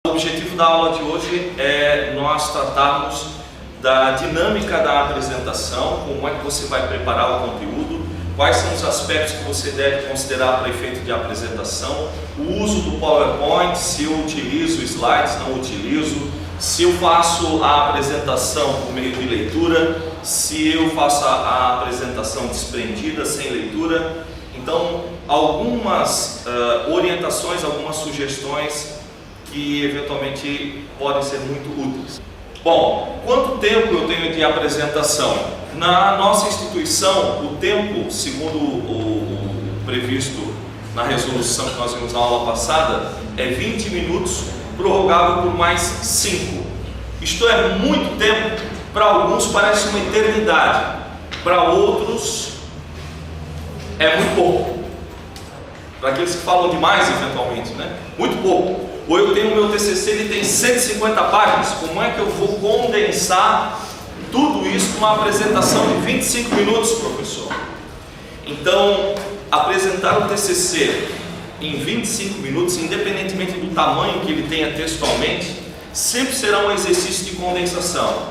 O objetivo da aula de hoje é nós tratarmos da dinâmica da apresentação, como é que você vai preparar o conteúdo, quais são os aspectos que você deve considerar para efeito de apresentação, o uso do PowerPoint, se eu utilizo slides, não utilizo, se eu faço a apresentação por meio de leitura, se eu faço a apresentação desprendida, sem leitura. Então, algumas orientações, algumas sugestões que eventualmente podem ser muito úteis. Bom, quanto tempo eu tenho de apresentação? Na nossa instituição, o tempo, segundo o previsto na resolução que nós vimos na aula passada, é 20 minutos, prorrogável por mais 5. Isto é muito tempo, para alguns parece uma eternidade, para outros é muito pouco. Para aqueles que falam demais, eventualmente, né? Muito pouco. Ou eu tenho o meu TCC, ele tem 150 páginas, como é que eu vou condensar tudo isso numa apresentação de 25 minutos, professor? Então, apresentar o TCC em 25 minutos, independentemente do tamanho que ele tenha textualmente, sempre será um exercício de condensação,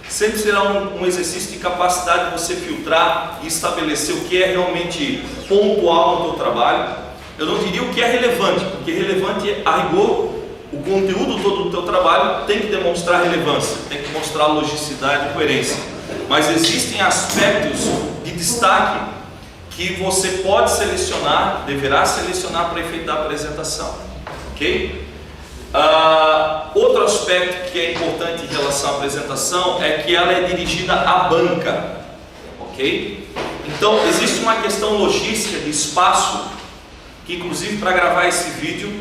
sempre será um exercício de capacidade de você filtrar e estabelecer o que é realmente pontual no teu trabalho. Eu não diria o que é relevante, porque relevante, a rigor, o conteúdo todo do teu trabalho tem que demonstrar relevância, tem que mostrar logicidade e coerência. Mas existem aspectos de destaque que você pode selecionar, deverá selecionar para efeito da apresentação, ok? Outro aspecto que é importante em relação à apresentação é que ela é dirigida à banca, ok? Então, existe uma questão logística de espaço que, inclusive, para gravar esse vídeo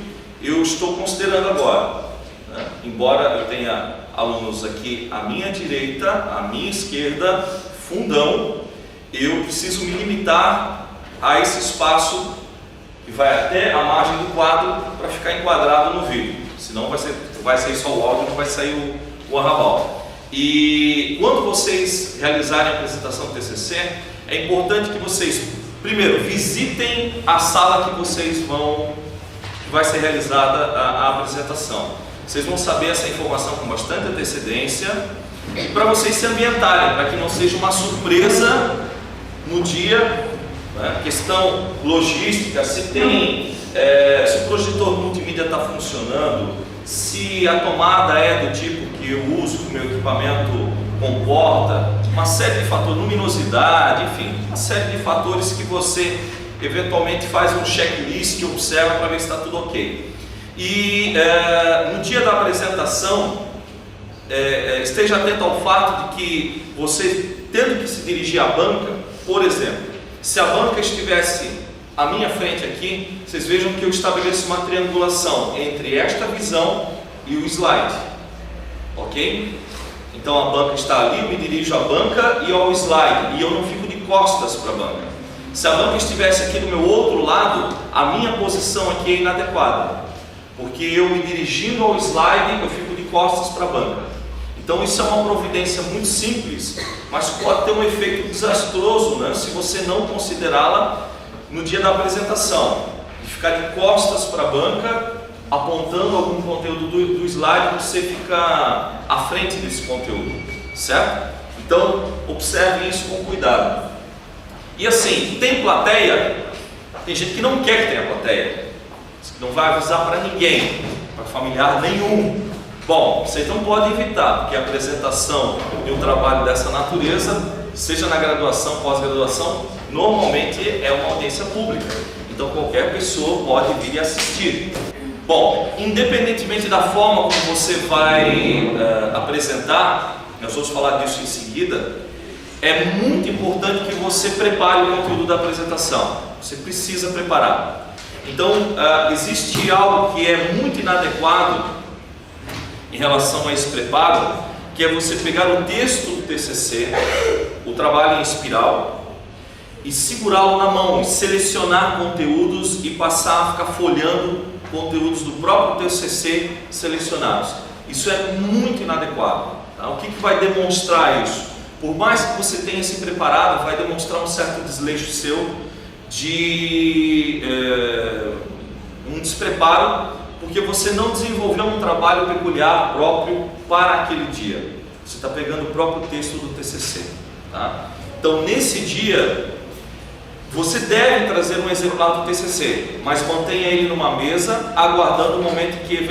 eu estou considerando agora, né? Embora eu tenha alunos aqui à minha direita, à minha esquerda, fundão, eu preciso me limitar a esse espaço que vai até a margem do quadro para ficar enquadrado no vídeo, senão vai sair só o áudio, não vai sair o arrabal. E quando vocês realizarem a apresentação do TCC, é importante que vocês, primeiro, visitem a sala que vai ser realizada a apresentação. Vocês vão saber essa informação com bastante antecedência, para vocês se ambientarem, para que não seja uma surpresa no dia, né? Questão logística, se o projetor multimídia está funcionando, se a tomada é do tipo que eu uso, que o meu equipamento comporta, uma série de fatores, luminosidade, enfim, uma série de fatores que você eventualmente faz um checklist que observa para ver se está tudo ok. E no dia da apresentação, esteja atento ao fato de que você, tendo que se dirigir à banca, por exemplo, se a banca estivesse à minha frente aqui, vocês vejam que eu estabeleço uma triangulação entre esta visão e o slide, ok? Então a banca está ali, eu me dirijo à banca e ao slide, e eu não fico de costas para a banca. Se a banca estivesse aqui do meu outro lado, a minha posição aqui é inadequada, porque eu me dirigindo ao slide, eu fico de costas para a banca. Então isso é uma providência muito simples, mas pode ter um efeito desastroso, né, se você não considerá-la no dia da apresentação, de ficar de costas para a banca, apontando algum conteúdo do slide, você fica à frente desse conteúdo, certo? Então, observe isso com cuidado. E assim, tem plateia? Tem gente que não quer que tenha plateia, não vai avisar para ninguém, para familiar nenhum. Bom, você não pode evitar, porque a apresentação de um trabalho dessa natureza, seja na graduação, pós-graduação, normalmente é uma audiência pública, então qualquer pessoa pode vir e assistir. Bom, independentemente da forma como você vai apresentar, nós vamos falar disso em seguida, é muito importante que você prepare o conteúdo da apresentação. Você precisa preparar. Então, existe algo que é muito inadequado em relação a esse preparo, que é você pegar o texto do TCC, o trabalho em espiral, e segurá-lo na mão, e selecionar conteúdos e passar a ficar folhando conteúdos do próprio TCC selecionados. Isso é muito inadequado. Tá? O que vai demonstrar isso? Por mais que você tenha se preparado, vai demonstrar um certo desleixo seu de um despreparo porque você não desenvolveu um trabalho peculiar próprio para aquele dia. Você está pegando o próprio texto do TCC, tá? Então, nesse dia, você deve trazer um exemplar do TCC, mas mantenha ele numa mesa, aguardando o momento em que o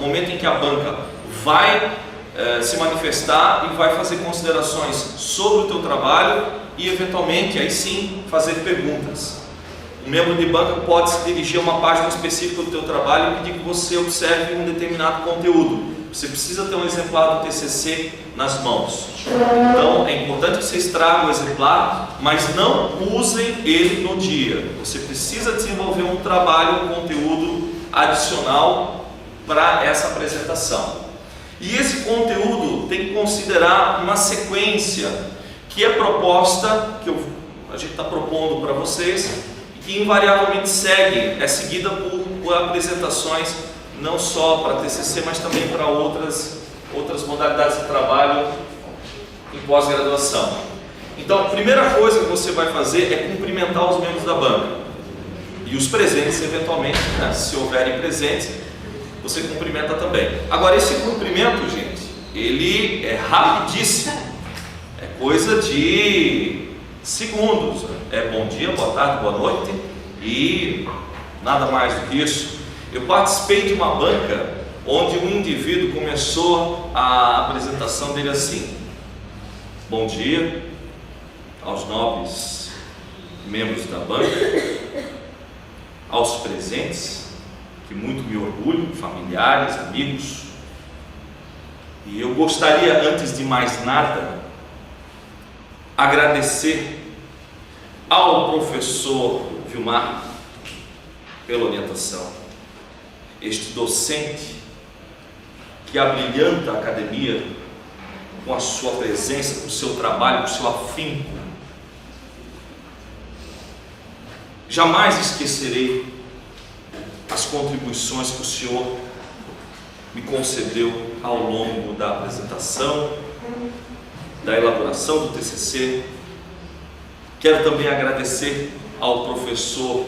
momento em que a banca vai se manifestar e vai fazer considerações sobre o teu trabalho e, eventualmente, aí sim, fazer perguntas. Um membro de banca pode se dirigir a uma página específica do teu trabalho e pedir que você observe um determinado conteúdo. Você precisa ter um exemplar do TCC nas mãos. Então, é importante que vocês tragam o exemplar, mas não usem ele no dia. Você precisa desenvolver um trabalho, um conteúdo adicional para essa apresentação. E esse conteúdo tem que considerar uma sequência que é proposta, a gente está propondo para vocês, e que invariavelmente é seguida por apresentações não só para TCC, mas também para outras modalidades de trabalho em pós-graduação. Então, a primeira coisa que você vai fazer é cumprimentar os membros da banca e os presentes, eventualmente, né, se houverem presentes, você cumprimenta também. Agora, esse cumprimento, gente, ele é rapidíssimo, é coisa de segundos, é bom dia, boa tarde, boa noite e nada mais do que isso. Eu participei de uma banca onde um indivíduo começou a apresentação dele assim: bom dia aos nobres membros da banca, aos presentes, que muito me orgulho, familiares, amigos, e eu gostaria, antes de mais nada, agradecer ao professor Vilmar pela orientação. Este docente que abrilhanta a academia com a sua presença, com o seu trabalho, com o seu afinco. Jamais esquecerei as contribuições que o senhor me concedeu ao longo da apresentação, da elaboração do TCC. Quero também agradecer ao professor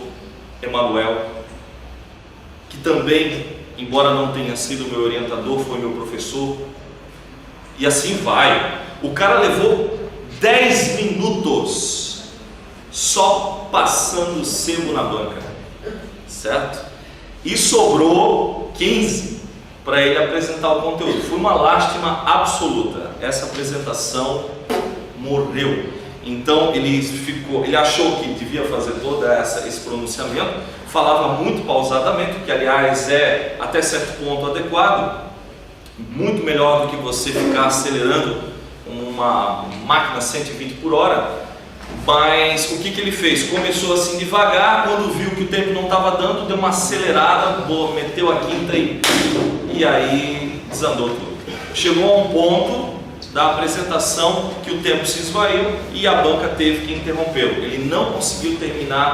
Emanuel, que também, embora não tenha sido meu orientador, foi meu professor, e assim vai. O cara levou 10 minutos só passando o sebo na banca, certo? E sobrou 15 para ele apresentar o conteúdo. Foi uma lástima absoluta. Essa apresentação morreu. Então ele achou que devia fazer todo esse pronunciamento, falava muito pausadamente, que aliás é até certo ponto adequado, muito melhor do que você ficar acelerando uma máquina 120 por hora. Mas o que ele fez? Começou assim devagar, quando viu que o tempo não estava dando, deu uma acelerada, meteu a quinta e aí desandou tudo. Chegou a um ponto da apresentação que o tempo se esvaiu e a banca teve que interrompê-lo. Ele não conseguiu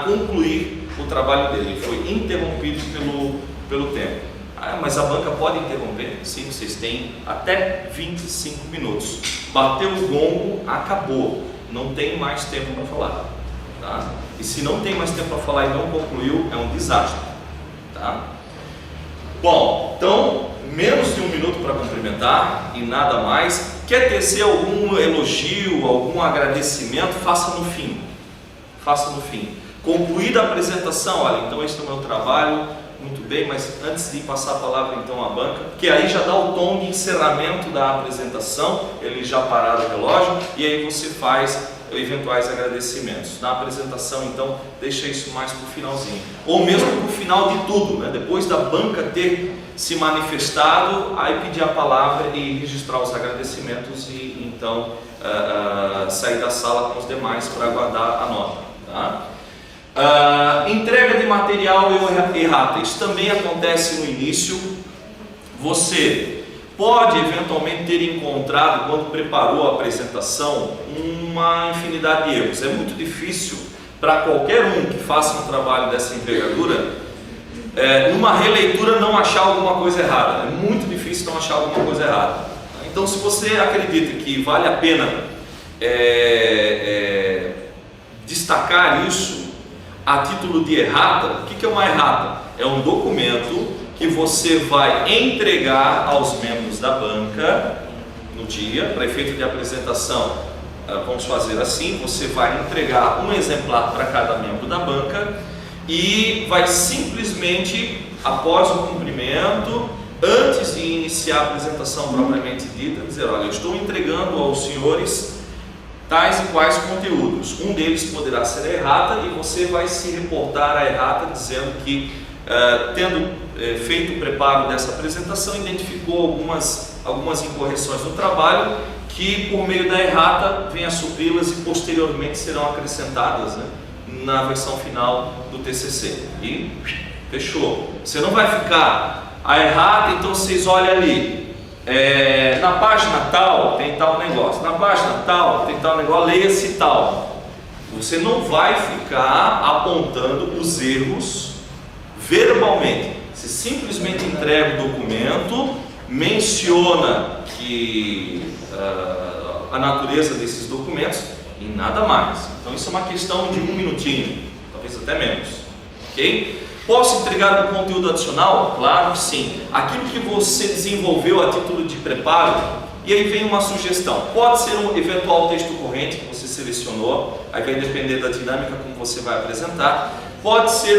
concluir o trabalho dele, ele foi interrompido pelo tempo. Mas a banca pode interromper? Sim, vocês têm até 25 minutos. Bateu o gongo, acabou. Não tem mais tempo para falar. Tá? E se não tem mais tempo para falar e não concluiu, é um desastre. Tá? Bom, então, menos de um minuto para cumprimentar e nada mais. Quer tecer algum elogio, algum agradecimento, faça no fim. Faça no fim. Concluída a apresentação, olha, então este é o meu trabalho, muito bem, mas antes de passar a palavra então à banca, que aí já dá o tom de encerramento da apresentação, ele já parar o relógio e aí você faz eventuais agradecimentos. Na apresentação então, deixa isso mais para o finalzinho, ou mesmo para o final de tudo, né? Depois da banca ter se manifestado, aí pedir a palavra e registrar os agradecimentos e então sair da sala com os demais para aguardar a nota. Tá? Entrega de material e errata, isso também acontece no início. Você pode eventualmente ter encontrado, quando preparou a apresentação, uma infinidade de erros. É muito difícil para qualquer um que faça um trabalho dessa envergadura, numa releitura, não achar alguma coisa errada. É muito difícil não achar alguma coisa errada. Então, se você acredita que vale a pena destacar isso, a título de errata. O que é uma errata? É um documento que você vai entregar aos membros da banca no dia, para efeito de apresentação. Vamos fazer assim, você vai entregar um exemplar para cada membro da banca e vai simplesmente, após o cumprimento, antes de iniciar a apresentação propriamente dita, dizer: olha, eu estou entregando aos senhores tais e quais conteúdos. Um deles poderá ser a errata e você vai se reportar à errata dizendo que, tendo feito o preparo dessa apresentação, identificou algumas incorreções no trabalho que, por meio da errata, vem a supri-las e posteriormente serão acrescentadas, né, na versão final do TCC. E fechou. Você não vai ficar a errata, então vocês olham ali, na página tal tem tal negócio, na página tal tem tal negócio, leia-se tal. Você não vai ficar apontando os erros verbalmente. Você simplesmente entrega o documento, menciona que a natureza desses documentos e nada mais. Então isso é uma questão de 1 minutinho, talvez até menos, ok? Posso entregar um conteúdo adicional? Claro que sim. Aquilo que você desenvolveu a título de preparo, e aí vem uma sugestão. Pode ser um eventual texto corrente que você selecionou, aí vai depender da dinâmica como você vai apresentar. Pode ser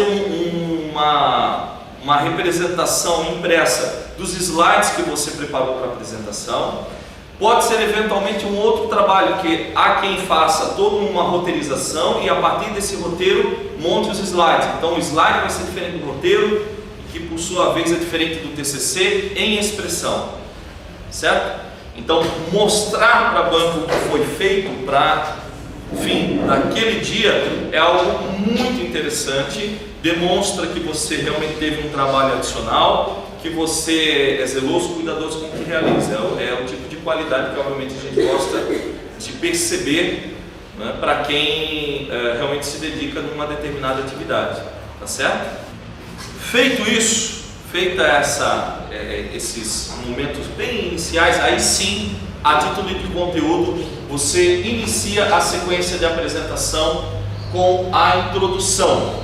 uma representação impressa dos slides que você preparou para a apresentação. Pode ser eventualmente um outro trabalho que há quem faça toda uma roteirização e a partir desse roteiro monte os slides. Então o slide vai ser diferente do roteiro, que por sua vez é diferente do TCC em expressão, certo? Então mostrar para a banca o que foi feito para, enfim, naquele dia é algo muito interessante, demonstra que você realmente teve um trabalho adicional, que você é zeloso, cuidadoso com o que realiza. É o tipo de qualidade que obviamente a gente gosta de perceber, né, para quem realmente se dedica numa determinada atividade, tá certo? Feito isso, feita esses momentos bem iniciais, aí sim, a título de conteúdo, você inicia a sequência de apresentação com a introdução,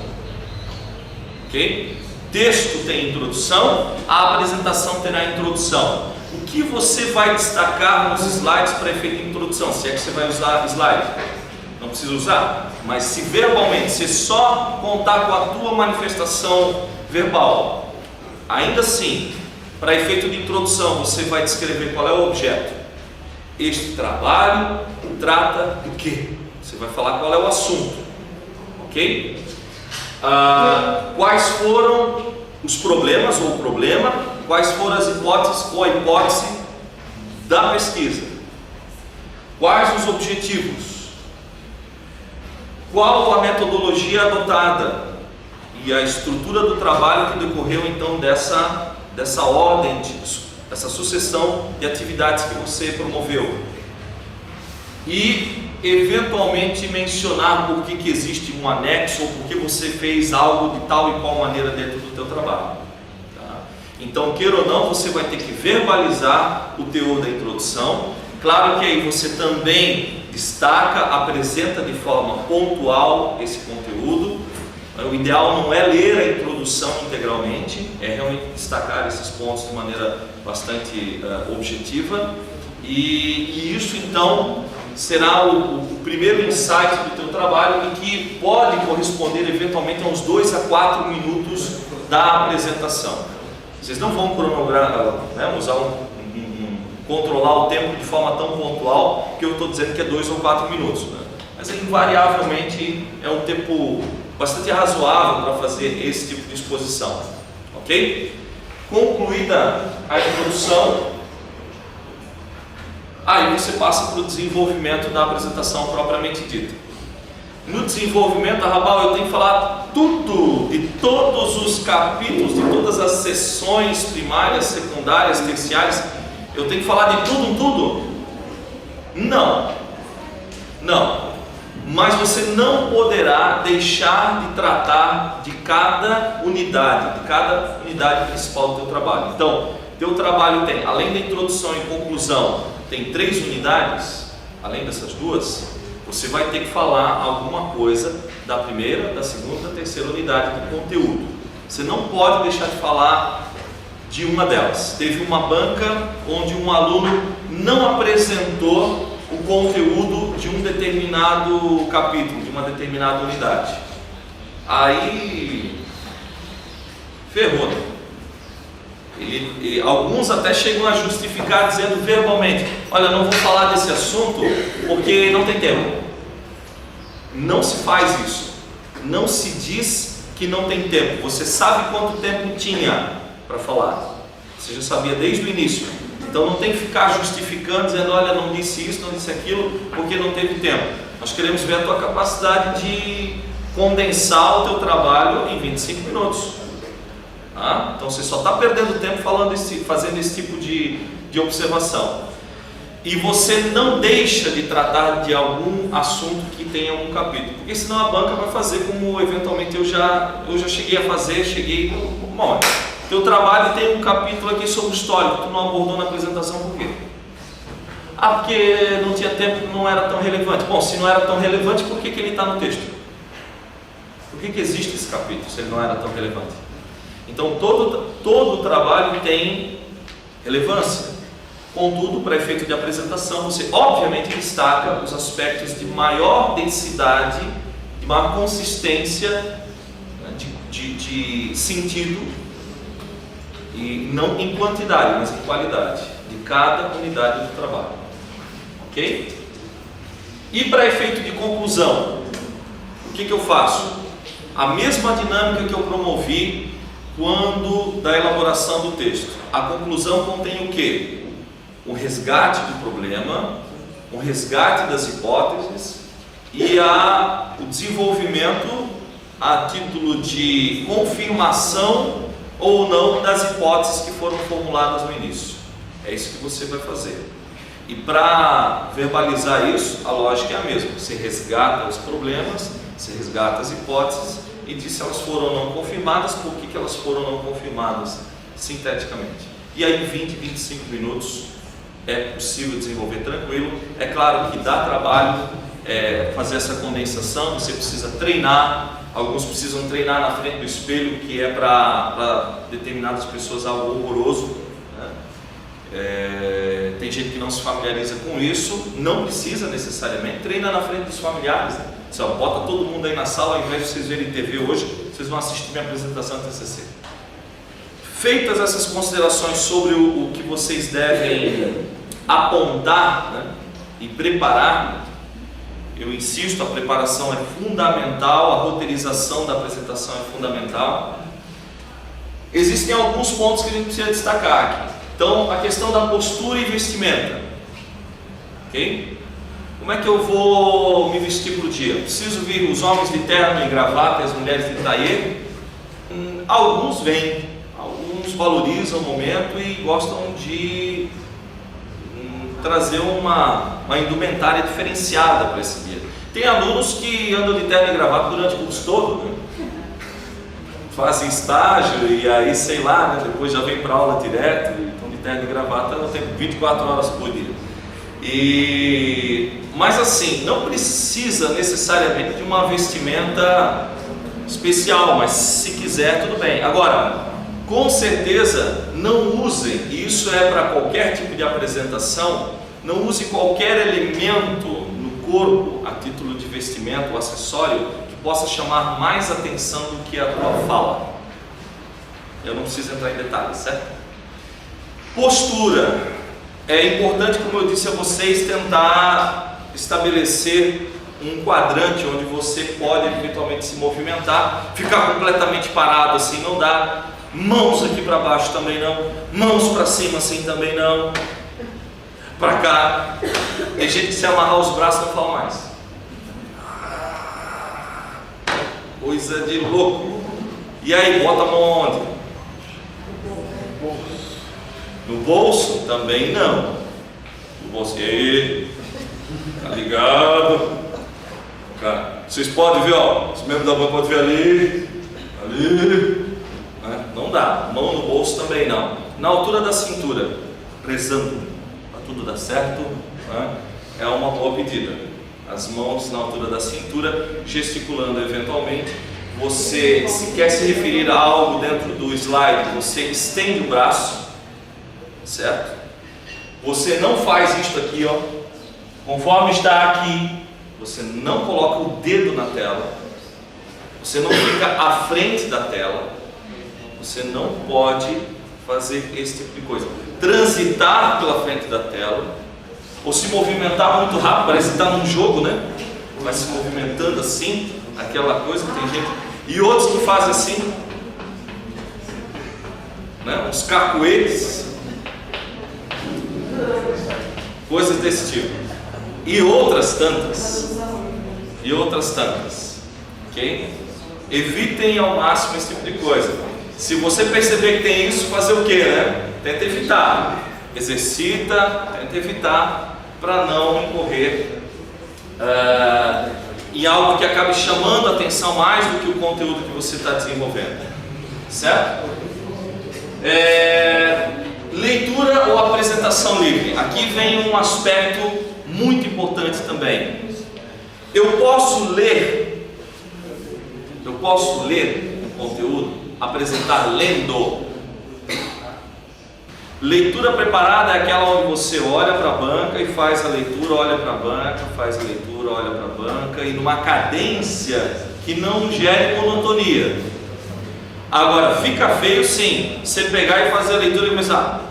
ok? Texto tem introdução, a apresentação terá introdução. O que você vai destacar nos slides para efeito de introdução? Se é que você vai usar slide, não precisa usar, mas se verbalmente você só contar com a tua manifestação verbal, ainda assim, para efeito de introdução, você vai descrever qual é o objeto. Este trabalho trata do quê? Você vai falar qual é o assunto, ok? Quais foram os problemas ou o problema, quais foram as hipóteses ou a hipótese da pesquisa, quais os objetivos, qual a metodologia adotada e a estrutura do trabalho que decorreu então dessa ordem, dessa sucessão de atividades que você promoveu, e eventualmente mencionar por que existe um anexo ou por que você fez algo de tal e qual maneira dentro do teu trabalho, tá? Então, queira ou não, você vai ter que verbalizar o teor da introdução. Claro que aí você também destaca, apresenta de forma pontual esse conteúdo. O ideal não é ler a introdução integralmente, é realmente destacar esses pontos de maneira bastante objetiva, e isso então será o primeiro insight do teu trabalho e que pode corresponder eventualmente a uns 2 a 4 minutos da apresentação. Vocês não vão cronografar, né, controlar o tempo de forma tão pontual que eu estou dizendo que é 2 ou 4 minutos, né? Mas invariavelmente é um tempo bastante razoável para fazer esse tipo de exposição, ok? Concluída a introdução, aí você passa para o desenvolvimento da apresentação propriamente dita. No desenvolvimento, Rabal, eu tenho que falar tudo, de todos os capítulos, de todas as sessões primárias, secundárias, terciárias, eu tenho que falar de tudo? Não. Mas você não poderá deixar de tratar de cada unidade principal do teu trabalho. Então, teu trabalho tem, além da introdução e conclusão, tem 3 unidades, além dessas 2, você vai ter que falar alguma coisa da primeira, da segunda, da terceira unidade do conteúdo. Você não pode deixar de falar de uma delas. Teve uma banca onde um aluno não apresentou o conteúdo de um determinado capítulo, de uma determinada unidade. Aí ferrou. Alguns até chegam a justificar dizendo verbalmente: olha, não vou falar desse assunto porque não tem tempo. Não se faz isso. Não se diz que não tem tempo. Você sabe quanto tempo tinha para falar. Você já sabia desde o início. Então não tem que ficar justificando, dizendo: olha, não disse isso, não disse aquilo, porque não teve tempo. Nós queremos ver a tua capacidade de condensar o teu trabalho em 25 minutos. Então você só está perdendo tempo fazendo esse tipo de observação. E você não deixa de tratar de algum assunto que tem algum capítulo, porque senão a banca vai fazer como eventualmente eu já cheguei a fazer. Bom, teu trabalho tem um capítulo aqui sobre histórico, tu não abordou na apresentação, por quê? Porque não tinha tempo, não era tão relevante. Bom, se não era tão relevante, por que ele está no texto? Por que existe esse capítulo se ele não era tão relevante? Então todo o trabalho tem relevância. Contudo, para efeito de apresentação, você obviamente destaca os aspectos de maior densidade, de maior consistência, né, de sentido, e não em quantidade, mas em qualidade, de cada unidade do trabalho. Ok? E para efeito de conclusão, o que eu faço? A mesma dinâmica que eu promovi quando da elaboração do texto. A conclusão contém o quê? O resgate do problema, o resgate das hipóteses e o desenvolvimento a título de confirmação ou não das hipóteses que foram formuladas no início. É isso que você vai fazer. E para verbalizar isso, a lógica é a mesma. Você resgata os problemas, você resgata as hipóteses e diz se elas foram ou não confirmadas, por que elas foram ou não confirmadas sinteticamente. E aí em 20, 25 minutos é possível desenvolver tranquilo. É claro que dá trabalho fazer essa condensação, você precisa treinar. Alguns precisam treinar na frente do espelho, que é para determinadas pessoas algo horroroso, né? Tem gente que não se familiariza com isso, não precisa necessariamente. Treina na frente dos familiares, né? Bota todo mundo aí na sala, ao invés de vocês verem TV hoje, vocês vão assistir minha apresentação do TCC. Feitas essas considerações sobre o que vocês devem apontar, né, e preparar, eu insisto, a preparação é fundamental, a roteirização da apresentação é fundamental. Existem alguns pontos que a gente precisa destacar aqui. Então, a questão da postura e vestimenta. Ok? Como é que eu vou me vestir para o dia? Preciso vir os homens de terno e gravata e as mulheres de taillé? Alguns vêm, alguns valorizam o momento e gostam de trazer uma indumentária diferenciada para esse dia. Tem alunos que andam de terno e gravata durante o curso todo, né? Fazem estágio e aí, sei lá, né? Depois já vem para aula direto, e estão de terno e gravata no tempo 24 horas por dia. Mas assim, não precisa necessariamente de uma vestimenta especial, mas se quiser, tudo bem. Agora, com certeza, não usem, e isso é para qualquer tipo de apresentação, não use qualquer elemento no corpo, a título de vestimento ou acessório, que possa chamar mais atenção do que a tua fala. Eu não preciso entrar em detalhes, certo? Postura. É importante, como eu disse a vocês, tentar estabelecer um quadrante onde você pode eventualmente se movimentar. Ficar completamente parado assim não dá. Mãos aqui para baixo também não. Mãos para cima assim também não. Para cá. Tem gente que se amarrar os braços não fala mais. Coisa de louco. E aí, bota a mão onde? No bolso? Também não. No bolso, e aí? Tá ligado? Cara, vocês podem ver, ó, os membros da banca podem ver ali, né? Não dá. Mão no bolso também não. Na altura da cintura, rezando para tudo dar certo, né? É uma boa pedida. as mãos na altura da cintura, gesticulando eventualmente. Você, se quer se referir a algo dentro do slide, você estende o braço, certo? Você não faz isto aqui, ó, conforme está aqui. Você não coloca o dedo na tela. Você não fica à frente da tela. Você não pode fazer esse tipo de coisa. Transitar pela frente da tela, ou se movimentar muito rápido, parece que está num jogo, né? Vai se movimentando assim, aquela coisa, tem gente. E outros que fazem assim, né? Uns cacuetes, coisas desse tipo. E outras tantas. Ok? Evitem ao máximo esse tipo de coisa. Se você perceber que tem isso, fazer o que, né? Tenta evitar. Exercita, tenta evitar, para não incorrer em algo que acabe chamando a atenção mais do que o conteúdo que você está desenvolvendo. Certo? Leitura ou apresentação livre. Aqui vem um aspecto muito importante também. Eu posso ler o conteúdo, apresentar lendo. Leitura preparada é aquela onde você olha para a banca e faz a leitura, olha para a banca, faz a leitura, olha para a banca, e numa cadência que não gere monotonia. Agora, fica feio sim, você pegar e fazer a leitura e começar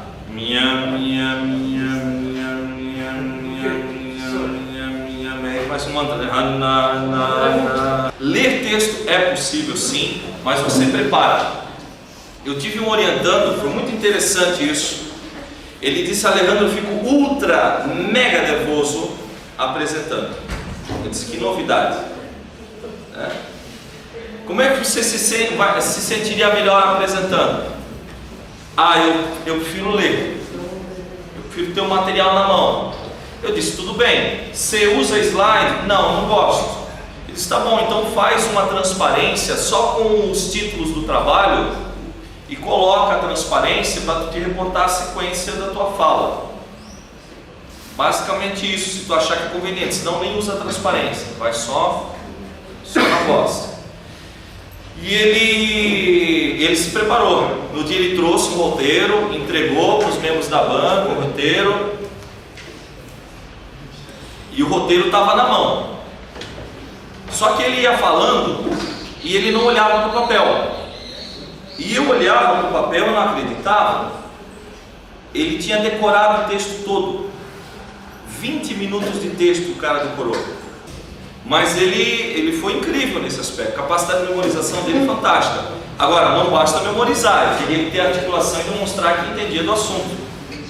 faz um mantra, né? Ler texto é possível sim, mas você prepara. Eu tive um orientando, foi muito interessante isso. Ele disse: Alejandro, eu fico ultra, mega nervoso apresentando. Eu disse: que novidade, né? Como é que você se sentiria melhor apresentando? Eu prefiro ler, eu prefiro ter o material na mão. Eu disse: tudo bem, você usa slide? Não gosto. Ele disse: tá bom, então faz uma transparência só com os títulos do trabalho e coloca a transparência para tu te reportar a sequência da tua fala. Basicamente isso, se tu achar que é conveniente, senão nem usa a transparência, vai só na voz. E ele se preparou. No dia ele trouxe um roteiro, entregou para os membros da banca o roteiro, e o roteiro estava na mão. Só que ele ia falando e ele não olhava para o papel. E eu olhava para o papel e não acreditava. Ele tinha decorado o texto todo. 20 minutos de texto o cara decorou. Mas ele foi incrível nesse aspecto. A capacidade de memorização dele é fantástica. Agora, não basta memorizar, ele queria ter articulação e demonstrar que entendia do assunto.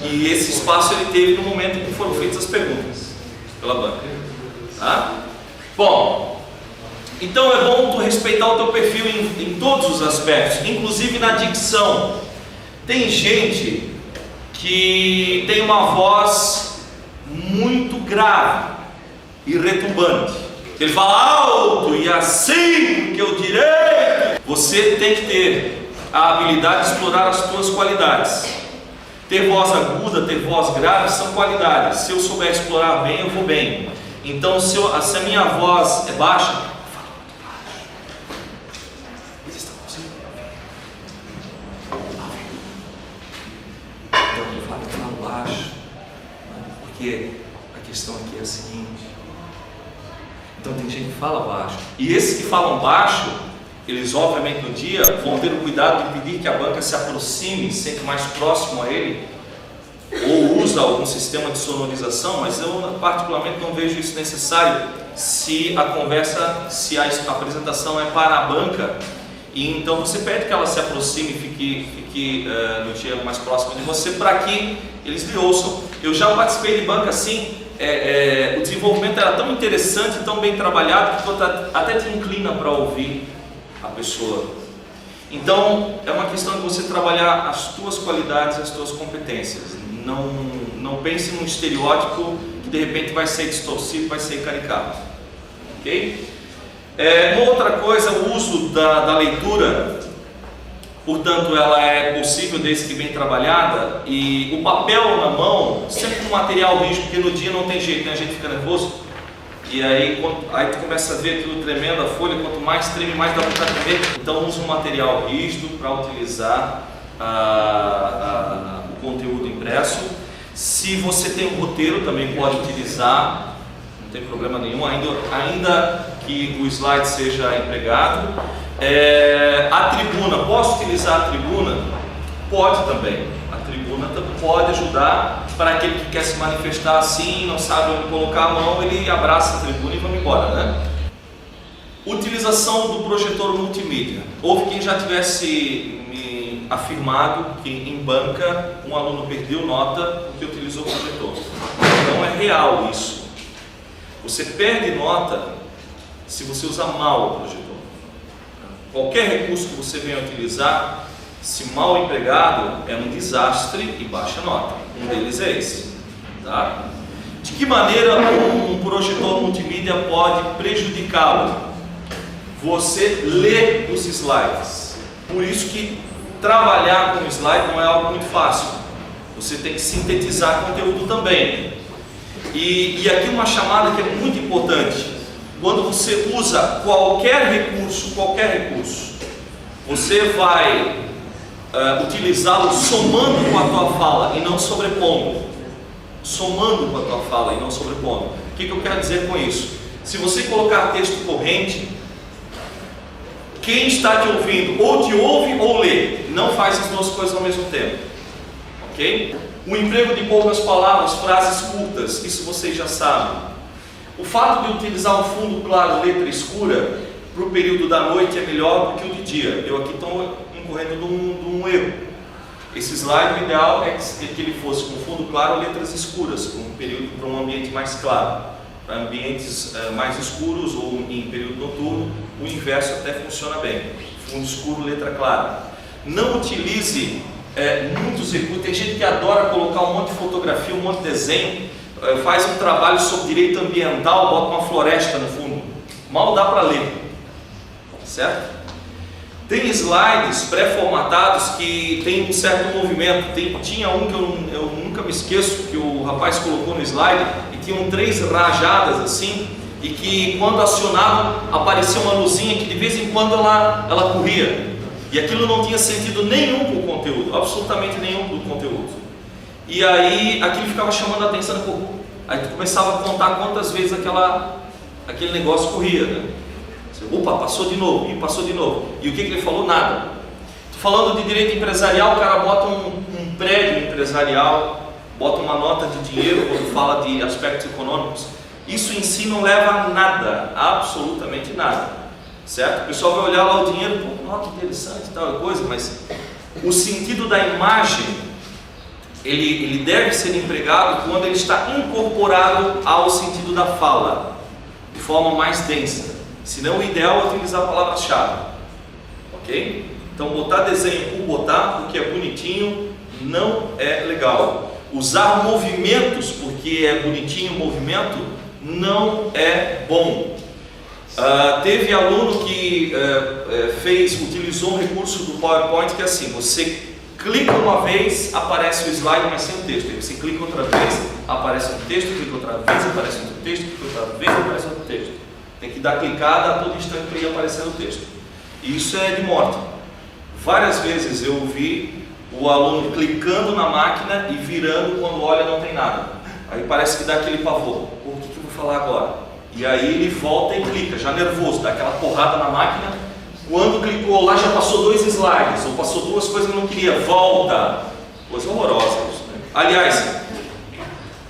E esse espaço ele teve no momento em que foram feitas as perguntas pela banca. Tá? Bom, então é bom tu respeitar o teu perfil em todos os aspectos, inclusive na dicção. Tem gente que tem uma voz muito grave e retumbante. Ele fala alto e assim que eu direi. Você tem que ter a habilidade de explorar as tuas qualidades. Ter voz aguda, ter voz grave são qualidades. Se eu souber explorar bem, eu vou bem. Então, se a minha voz é baixa, eu falo muito baixo. Vocês estão conseguindo ouvir? Então, eu falo baixo, porque a questão aqui é a seguinte. Então tem gente que fala baixo. E esses que falam baixo, eles obviamente no dia vão ter o cuidado de pedir que a banca se aproxime, sempre mais próximo a ele, ou usa algum sistema de sonorização, mas eu particularmente não vejo isso necessário se a apresentação é para a banca. E então você pede que ela se aproxime e fique no dia mais próximo de você, para que eles lhe ouçam. Eu já participei de banca assim. O desenvolvimento era tão interessante, tão bem trabalhado, que tu até te inclina para ouvir a pessoa. Então é uma questão de você trabalhar as tuas qualidades, as tuas competências. Não pense num estereótipo que de repente vai ser distorcido, vai ser caricato. Ok? Uma outra coisa, o uso da leitura. Portanto, ela é possível desde que bem trabalhada, e o papel na mão, sempre com material rígido, porque no dia não tem jeito, né? A gente fica nervoso, e aí tu começa a ver aquilo tremendo, a folha, quanto mais treme, mais dá vontade de ver. Então usa um material rígido para utilizar o conteúdo impresso. Se você tem um roteiro, também pode utilizar, não tem problema nenhum, ainda que o slide seja empregado. A tribuna, posso utilizar a tribuna? Pode também. A tribuna pode ajudar para aquele que quer se manifestar assim, não sabe onde colocar a mão, ele abraça a tribuna e vamos embora, né? Utilização do projetor multimídia. Houve quem já tivesse me afirmado que em banca um aluno perdeu nota porque utilizou o projetor. Não é real isso. Você perde nota se você usar mal o projetor. Qualquer recurso que você venha utilizar, se mal empregado, é um desastre e baixa nota. Um deles é esse. Tá? De que maneira um projetor multimídia pode prejudicá-lo? Você lê os slides. Por isso que trabalhar com slide não é algo muito fácil. Você tem que sintetizar conteúdo também. E aqui uma chamada que é muito importante. Quando você usa qualquer recurso, você vai utilizá-lo somando com a tua fala e não sobrepondo. Somando com a tua fala e não sobrepondo. O que eu quero dizer com isso? Se você colocar texto corrente, quem está te ouvindo ou te ouve ou lê. Não faz as duas coisas ao mesmo tempo. Ok? O emprego de poucas palavras, frases curtas, isso vocês já sabem. O fato de utilizar um fundo claro, letra escura, para o período da noite é melhor do que o de dia. Eu aqui estou incorrendo de um erro. Esse slide, o ideal é que ele fosse com fundo claro, letras escuras, para um ambiente mais claro. Para ambientes mais escuros ou em período noturno, o inverso até funciona bem. Fundo escuro, letra clara. Não utilize muitos recursos. Tem gente que adora colocar um monte de fotografia, um monte de desenho. Faz um trabalho sobre direito ambiental, bota uma floresta no fundo. Mal dá para ler, certo? Tem slides pré-formatados que tem um certo movimento. Tinha um que eu nunca me esqueço, que o rapaz colocou no slide, e tinham 3 rajadas assim, e que quando acionava aparecia uma luzinha que de vez em quando ela corria. E aquilo não tinha sentido nenhum com o conteúdo, absolutamente nenhum do conteúdo. E aí aquilo ficava chamando a atenção, aí tu começava a contar quantas vezes aquele negócio corria, né? Opa, passou de novo, e passou de novo. E o que ele falou? Nada. Tô falando de direito empresarial, o cara bota um prédio empresarial, bota uma nota de dinheiro quando fala de aspectos econômicos. Isso em si não leva a nada, absolutamente nada, certo? O pessoal vai olhar lá o dinheiro, pô, nota interessante e tal coisa, mas o sentido da imagem ele deve ser empregado quando ele está incorporado ao sentido da fala, de forma mais densa. Senão o ideal é utilizar palavras-chave, ok? Então botar desenho por botar, porque é bonitinho, não é legal. Usar movimentos, porque é bonitinho o movimento, não é bom. Teve aluno que utilizou um recurso do PowerPoint que é assim, você clica uma vez, aparece o slide, mas sem o texto. Aí você clica outra vez, aparece um texto, clica outra vez, aparece outro texto, clica outra vez, aparece outro texto. Tem que dar clicada a todo instante para ir aparecendo o texto. E isso é de morte. Várias vezes eu vi o aluno clicando na máquina e virando quando olha não tem nada. Aí parece que dá aquele pavor. O que eu vou falar agora? E aí ele volta e clica, já nervoso, dá aquela porrada na máquina. Quando clicou lá já passou 2 slides, ou passou 2 coisas que não queria, volta. Coisa horrorosa isso, né? Aliás,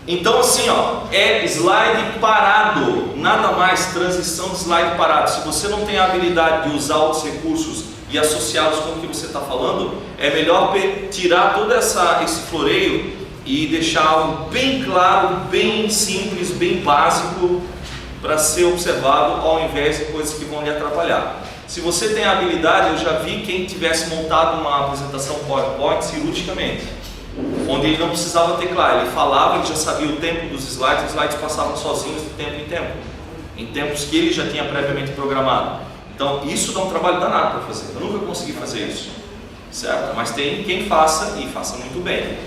então assim, é slide parado, nada mais, transição de slide parado. Se você não tem a habilidade de usar os recursos e associá-los com o que você está falando, é melhor tirar todo esse floreio e deixar algo bem claro, bem simples, bem básico para ser observado, ao invés de coisas que vão lhe atrapalhar. Se você tem a habilidade, eu já vi quem tivesse montado uma apresentação PowerPoint cirurgicamente, onde ele não precisava teclar, ele falava, ele já sabia o tempo dos slides, os slides passavam sozinhos de tempo em tempo, em tempos que ele já tinha previamente programado. Então isso dá um trabalho danado para fazer, eu nunca consegui fazer isso, certo? Mas tem quem faça e faça muito bem,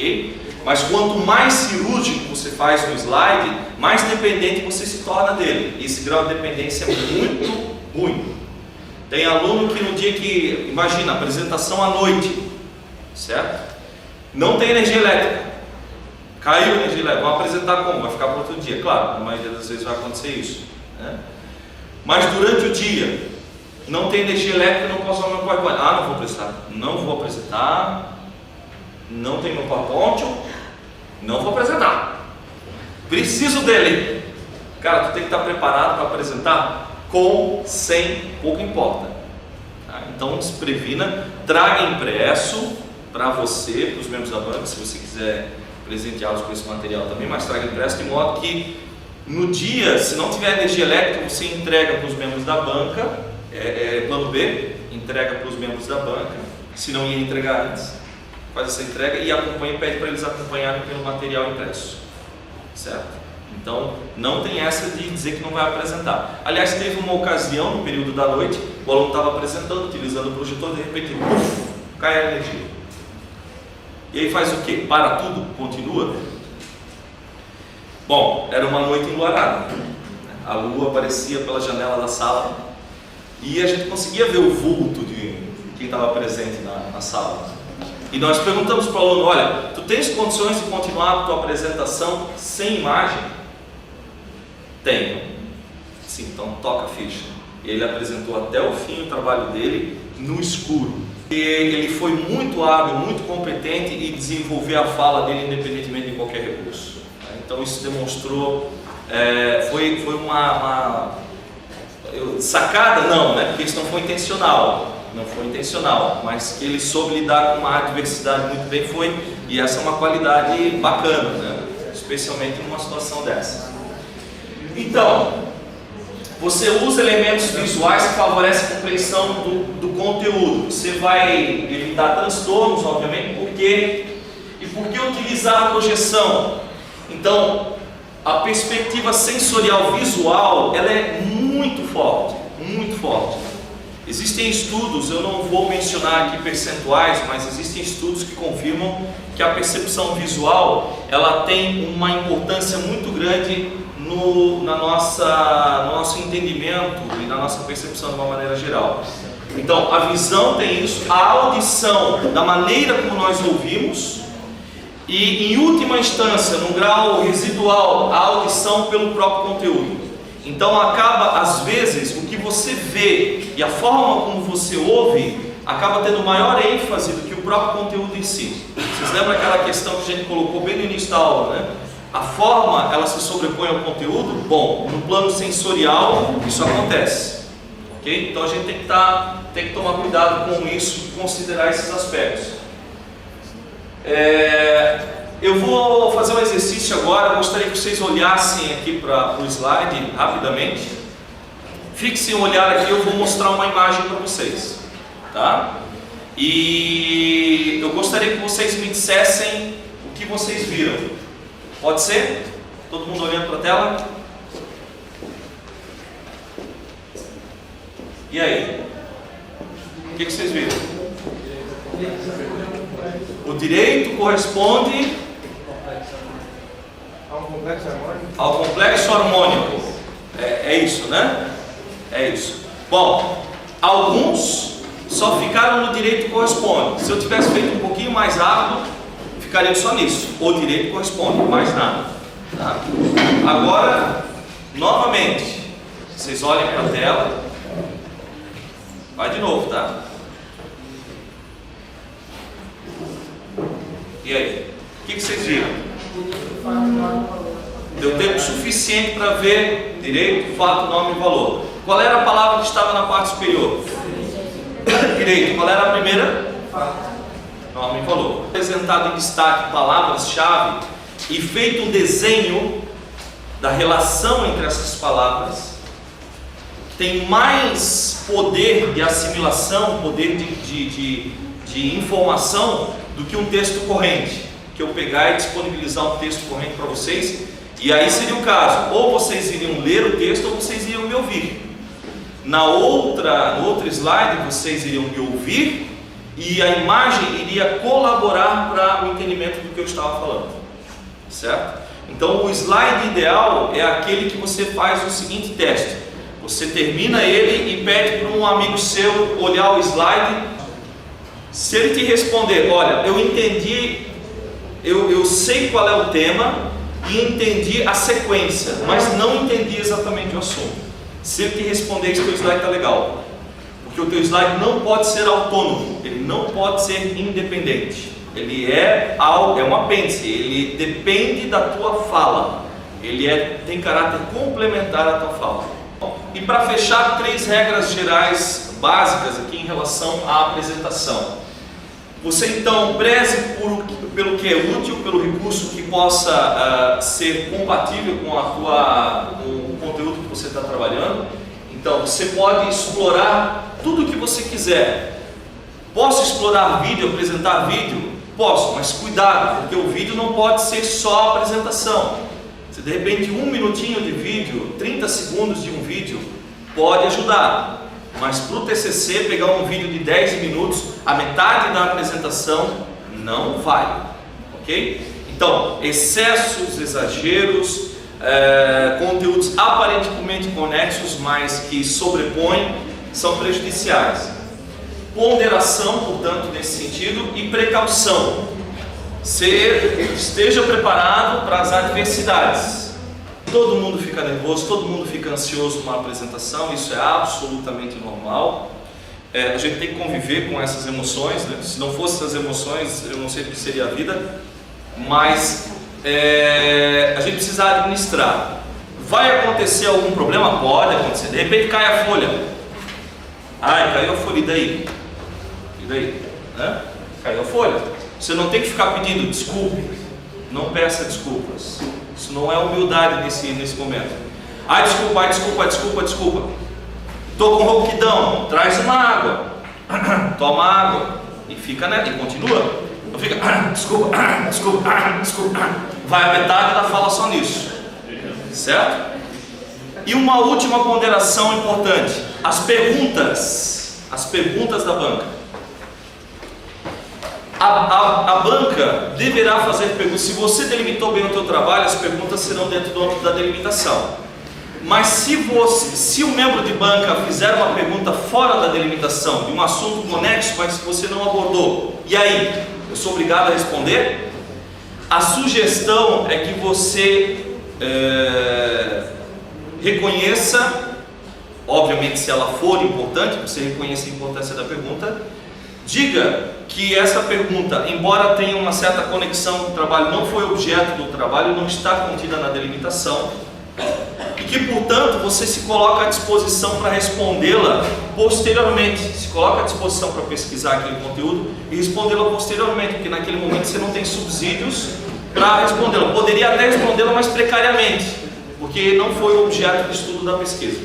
ok? Mas quanto mais cirúrgico você faz no slide, mais dependente você se torna dele. E esse grau de dependência é muito ruim. Tem aluno que no dia que, imagina, apresentação à noite, certo? Não tem energia elétrica, caiu a energia elétrica, vão apresentar como? Vai ficar para outro dia, claro, na maioria das vezes vai acontecer isso, né? Mas durante o dia, não tem energia elétrica, não posso usar meu PowerPoint. Ah, não vou apresentar, não vou apresentar, não tem meu PowerPoint, não vou apresentar, preciso dele. Cara, tu tem que estar preparado para apresentar com, sem, pouco importa, tá? Então se previna, traga impresso para você, para os membros da banca, se você quiser presenteá-los com esse material também, mas traga impresso de modo que no dia, se não tiver energia elétrica, você entrega para os membros da banca, plano B, entrega para os membros da banca, se não ia entregar antes, faz essa entrega e acompanha, pede para eles acompanharem pelo material impresso, certo? Então, não tem essa de dizer que não vai apresentar. Aliás, teve uma ocasião no período da noite, o aluno estava apresentando, utilizando o projetor, de repente, cai a energia. E aí faz o quê? Para tudo? Continua? Bom, era uma noite enluarada. A lua aparecia pela janela da sala e a gente conseguia ver o vulto de quem estava presente na sala. E nós perguntamos para o aluno: olha, tu tens condições de continuar a tua apresentação sem imagem? Tenho. Sim, então toca a ficha. E ele apresentou até o fim o trabalho dele no escuro. E ele foi muito hábil, muito competente em desenvolver a fala dele independentemente de qualquer recurso. Então isso demonstrou, foi uma sacada, não, né? Porque isso não foi intencional. Não foi intencional, mas que ele soube lidar com uma adversidade muito bem foi, e essa é uma qualidade bacana, né? Especialmente numa situação dessa. Então, você usa elementos visuais que favorecem a compreensão do conteúdo. Você vai evitar transtornos, obviamente, por que utilizar a projeção? Então, a perspectiva sensorial visual, ela é muito forte, muito forte. Existem estudos, eu não vou mencionar aqui percentuais, mas existem estudos que confirmam que a percepção visual, ela tem uma importância muito grande no nosso entendimento e na nossa percepção de uma maneira geral. Então, a visão tem isso, a audição, da maneira como nós ouvimos, e em última instância, num grau residual, a audição pelo próprio conteúdo. Então acaba, às vezes, o que você vê e a forma como você ouve acaba tendo maior ênfase do que o próprio conteúdo em si. Vocês lembram aquela questão que a gente colocou bem no início da aula, né? A forma, ela se sobrepõe ao conteúdo? Bom, no plano sensorial isso acontece, ok? Então a gente tem que tomar cuidado com isso e considerar esses aspectos. Eu vou fazer um exercício agora, gostaria que vocês olhassem aqui para o slide rapidamente. Fixem o olhar aqui, eu vou mostrar uma imagem para vocês, tá? E eu gostaria que vocês me dissessem o que vocês viram. Pode ser? Todo mundo olhando para a tela? E aí? O que vocês viram? O direito corresponde ao complexo harmônico. É isso, né? É isso. Bom, alguns só ficaram no direito corresponde. Se eu tivesse feito um pouquinho mais rápido, ficaria só nisso. O direito corresponde, mais nada. Tá? Agora, novamente, vocês olhem para a tela. Vai de novo, tá? E aí? O que vocês viram? Deu tempo suficiente para ver direito, fato, nome e valor. Qual era a palavra que estava na parte superior? Direito. Qual era a primeira? Nome e valor. Apresentado em destaque palavras-chave e feito um desenho da relação entre essas palavras, tem mais poder de assimilação, poder de informação do que um texto corrente, que eu pegar e disponibilizar um texto corrente para vocês, e aí seria o caso, ou vocês iriam ler o texto ou vocês iriam me ouvir. No outro slide vocês iriam me ouvir e a imagem iria colaborar para o entendimento do que eu estava falando, certo? Então o slide ideal é aquele que você faz o seguinte teste: você termina ele e pede para um amigo seu olhar o slide. Se ele te responder, olha, eu entendi, eu sei qual é o tema e entendi a sequência, mas não entendi exatamente o assunto. Se ele te responder isso, o teu slide está legal. Porque o teu slide não pode ser autônomo, ele não pode ser independente. Ele é um apêndice, ele depende da tua fala. Ele tem caráter complementar à tua fala. E para fechar, 3 regras gerais básicas aqui em relação à apresentação. Você então preze pelo que é útil, pelo recurso que possa ser compatível com o conteúdo que você está trabalhando. Então você pode explorar tudo o que você quiser. Posso explorar vídeo, apresentar vídeo? Posso, mas cuidado, porque o vídeo não pode ser só apresentação. Se de repente 1 minutinho de vídeo, 30 segundos de um vídeo pode ajudar. Mas para o TCC, pegar um vídeo de 10 minutos, a metade da apresentação não vale, ok? Então, excessos, exageros, conteúdos aparentemente conexos, mas que sobrepõem, são prejudiciais. Ponderação, portanto, nesse sentido, e precaução. Esteja preparado para as adversidades. Todo mundo fica nervoso, todo mundo fica ansioso numa apresentação, isso é absolutamente normal. A gente tem que conviver com essas emoções, né? Se não fossem essas emoções, eu não sei o que seria a vida, mas a gente precisa administrar. Vai acontecer algum problema? Pode acontecer, de repente cai a folha. Ai, caiu a folha, e daí? E daí? Né? Caiu a folha. Você não tem que ficar pedindo desculpa, não peça desculpas. Isso não é humildade nesse momento. Ai, desculpa, desculpa. Estou com rouquidão, traz uma água. Toma água e fica nela e continua. Não fica, desculpa. Vai a metade da fala só nisso. Certo? E uma última ponderação importante: as perguntas da banca. A banca deverá fazer perguntas. Se você delimitou bem o teu trabalho, as perguntas serão dentro do âmbito da delimitação. Mas se o membro de banca fizer uma pergunta fora da delimitação, de um assunto conexo, mas que você não abordou, e aí? Eu sou obrigado a responder? A sugestão é que você reconheça, obviamente se ela for importante, você reconheça a importância da pergunta, diga que essa pergunta, embora tenha uma certa conexão com o trabalho, não foi objeto do trabalho, não está contida na delimitação, e que, portanto, você se coloca à disposição para respondê-la posteriormente. Se coloca à disposição para pesquisar aquele conteúdo e respondê-la posteriormente, porque naquele momento você não tem subsídios para respondê-la. Poderia até respondê-la, mas precariamente, porque não foi o objeto de estudo da pesquisa.